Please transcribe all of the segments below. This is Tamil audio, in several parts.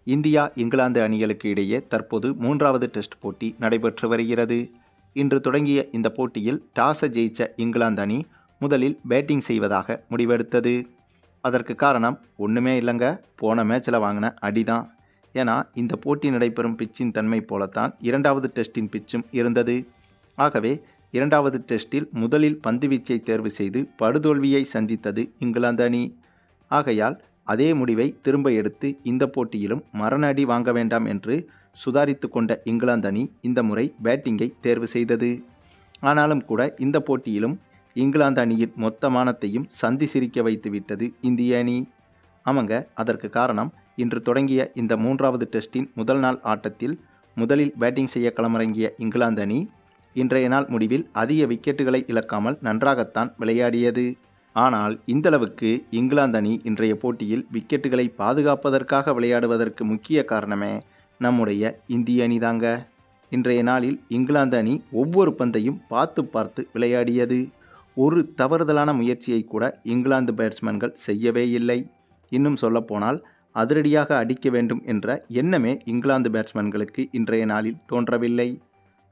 இந்தியா இங்கிலாந்து அணிகளுக்கு இடையே தற்போது 3வது டெஸ்ட் போட்டி நடைபெற்று வருகிறது. இன்று தொடங்கிய இந்த போட்டியில் டாஸை ஜெயித்த இங்கிலாந்து அணி முதலில் பேட்டிங் செய்வதாக முடிவெடுத்தது. அதற்கு காரணம் ஒன்றுமே இல்லைங்க, போன மேட்ச்சில் வாங்கின அடிதான். ஏன்னா இந்த போட்டி நடைபெறும் பிச்சின் தன்மை போலத்தான் 2வது டெஸ்டின் பிச்சும் இருந்தது. ஆகவே 2வது டெஸ்டில் முதலில் பந்துவீச்சை தேர்வு செய்து படுதோல்வியை சந்தித்தது இங்கிலாந்து அணி. ஆகையால் அதே முடிவை திரும்ப எடுத்து இந்த போட்டியிலும் மரண அடி வாங்க வேண்டாம் என்று சுதாரித்து கொண்ட இங்கிலாந்து அணி இந்த முறை பேட்டிங்கை தேர்வு செய்தது. ஆனாலும் கூட இந்த போட்டியிலும் இங்கிலாந்து அணியின் மொத்த மானத்தையும் சந்தி சிரிக்க வைத்து விட்டது இந்திய அணி. ஆமாங்க, அதற்கு காரணம் இன்று தொடங்கிய இந்த 3வது டெஸ்டின் முதல் நாள் ஆட்டத்தில் முதலில் பேட்டிங் செய்ய களமிறங்கிய இங்கிலாந்து அணி இன்றைய நாள் முடிவில் அதிக விக்கெட்டுகளை இழக்காமல் நன்றாகத்தான் விளையாடியது. ஆனால் இந்தளவுக்கு இங்கிலாந்து அணி இன்றைய போட்டியில் விக்கெட்டுகளை பாதுகாப்பதற்காக விளையாடுவதற்கு முக்கிய காரணமே நம்முடைய இந்திய அணிதாங்க. இன்றைய நாளில் இங்கிலாந்து அணி ஒவ்வொரு பந்தையும் பார்த்து விளையாடியது. ஒரு தவறுதலான முயற்சியை கூட இங்கிலாந்து பேட்ஸ்மேன்கள் செய்யவே இல்லை. இன்னும் சொல்லப்போனால் அதிரடியாக அடிக்க வேண்டும் என்ற எண்ணமே இங்கிலாந்து பேட்ஸ்மேன்களுக்கு இன்றைய நாளில் தோன்றவில்லை.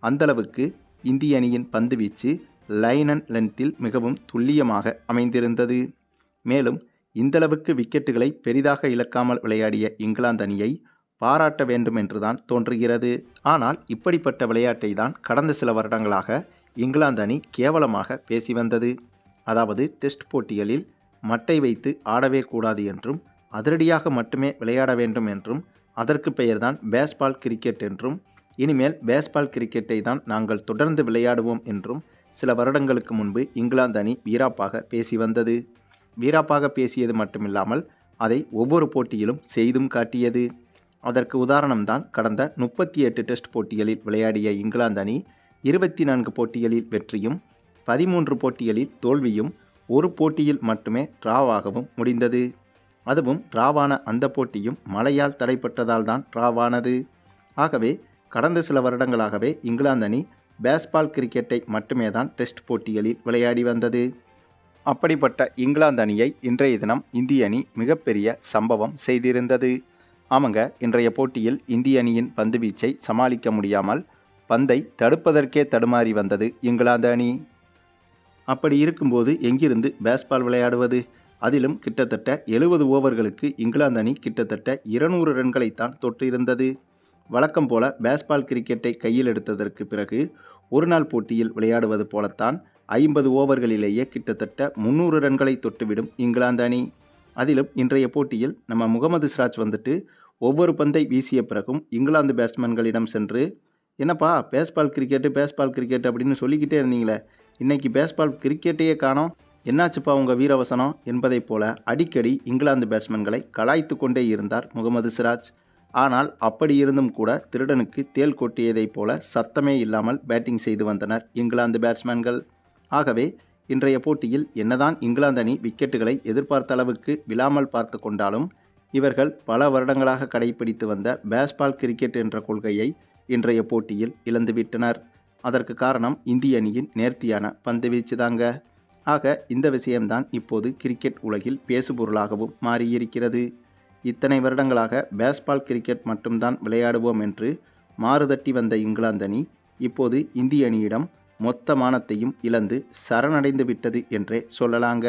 அந்தளவுக்கு இந்திய அணியின் பந்து வீச்சு லைன் அண்ட் லென்த்தில் மிகவும் துல்லியமாக அமைந்திருந்தது. மேலும் இந்தளவுக்கு விக்கெட்டுகளை பெரிதாக இழக்காமல் விளையாடிய இங்கிலாந்து அணியை பாராட்ட வேண்டும் என்றுதான் தோன்றுகிறது. ஆனால் இப்படிப்பட்ட விளையாட்டை தான் கடந்த சில வருடங்களாக இங்கிலாந்து அணி கேவலமாக பேசி வந்தது. அதாவது டெஸ்ட் போட்டிகளில் மட்டை வைத்து ஆடவே கூடாது என்றும் அதிரடியாக மட்டுமே விளையாட வேண்டும் என்றும் அதற்கு பெயர்தான் பேஸ்பால் கிரிக்கெட் என்றும் இனிமேல் பேஸ்பால் கிரிக்கெட்டை தான் நாங்கள் தொடர்ந்து விளையாடுவோம் என்றும் சில வருடங்களுக்கு முன்பு இங்கிலாந்து அணி வீராப்பாக பேசி வந்தது. வீராப்பாக பேசியது மட்டுமில்லாமல் அதை ஒவ்வொரு போட்டியிலும் செய்தும் காட்டியது. அதற்கு உதாரணம்தான் கடந்த 38 டெஸ்ட் போட்டிகளில் விளையாடிய இங்கிலாந்து அணி 24 போட்டிகளில் வெற்றியும் 13 போட்டிகளில் தோல்வியும் ஒரு போட்டியில் மட்டுமே டிராவாகவும் முடிந்தது. அதுவும் டிராவான அந்த போட்டியும் மழையால் தடைப்பட்டதால் தான் டிராவானது. ஆகவே கடந்த சில வருடங்களாகவே இங்கிலாந்து அணி பேஸ்பால் கிரிக்கெட்டை மட்டுமே தான் டெஸ்ட் போட்டிகளில் விளையாடி வந்தது. அப்படிப்பட்ட இங்கிலாந்து அணியை இன்றைய தினம் இந்திய அணி மிகப்பெரிய சம்பவம் செய்திருந்தது. ஆமாங்க, இன்றைய போட்டியில் இந்திய அணியின் பந்து வீச்சை சமாளிக்க முடியாமல் பந்தை தடுப்பதற்கே தடுமாறி வந்தது இங்கிலாந்து அணி. அப்படி இருக்கும்போது எங்கிருந்து பேஸ்பால் விளையாடுவது? அதிலும் கிட்டத்தட்ட 70 ஓவர்களுக்கு இங்கிலாந்து அணி கிட்டத்தட்ட 200 ரன்களைத்தான் தொட்டு இருந்தது. வழக்கம் போல பேஸ்பால் கிரிக்கெட்டை கையில் எடுத்ததற்கு பிறகு ஒரு நாள் போட்டியில் விளையாடுவது போலத்தான் 50 ஓவர்களிலேயே கிட்டத்தட்ட 300 ரன்களை தொட்டுவிடும் இங்கிலாந்து அணி. அதிலும் இன்றைய போட்டியில் நம்ம முகமது சிராஜ் வந்துட்டு ஒவ்வொரு பந்தை வீசிய பிறகும் இங்கிலாந்து பேட்ஸ்மேன்களிடம் சென்று, என்னப்பா பேஸ்பால் கிரிக்கெட் அப்படின்னு சொல்லிக்கிட்டே இருந்தீங்களே, இன்னைக்கு பேஸ்பால் கிரிக்கெட்டையே காணோம், என்னாச்சுப்பா உங்கள் வீரவசனம் என்பதை போல அடிக்கடி இங்கிலாந்து பேட்ஸ்மேன்களை கலாய்த்து கொண்டே இருந்தார் முகமது சிராஜ். ஆனால் அப்படி இருந்தும் கூட திருடனுக்கு தேள் கொட்டியதைப் போல சத்தமே இல்லாமல் பேட்டிங் செய்து வந்தனர் இங்கிலாந்து பேட்ஸ்மேன்கள். ஆகவே இன்றைய போட்டியில் என்னதான் இங்கிலாந்து அணி விக்கெட்டுகளை எதிர்பார்த்த அளவுக்கு விழாமல் பார்த்து கொண்டாலும் இவர்கள் பல வருடங்களாக கடைபிடித்து வந்த பேஸ்பால் கிரிக்கெட் என்ற கொள்கையை இன்றைய போட்டியில் இழந்துவிட்டனர். அதற்கு காரணம் இந்திய அணியின் நேர்த்தியான பந்து வீச்சு தாங்க. ஆக இந்த விஷயம்தான் இப்போது கிரிக்கெட் உலகில் பேசுபொருளாகவும் மாறியிருக்கிறது. இத்தனை வருடங்களாக பேஸ்பால் கிரிக்கெட் மட்டும்தான் விளையாடுவோம் என்று மாறுதட்டி வந்த இங்கிலாந்து அணி இப்போது இந்திய அணியிடம் மொத்த மானத்தையும் இழந்து சரணடைந்து விட்டது என்றே சொல்லலாங்க.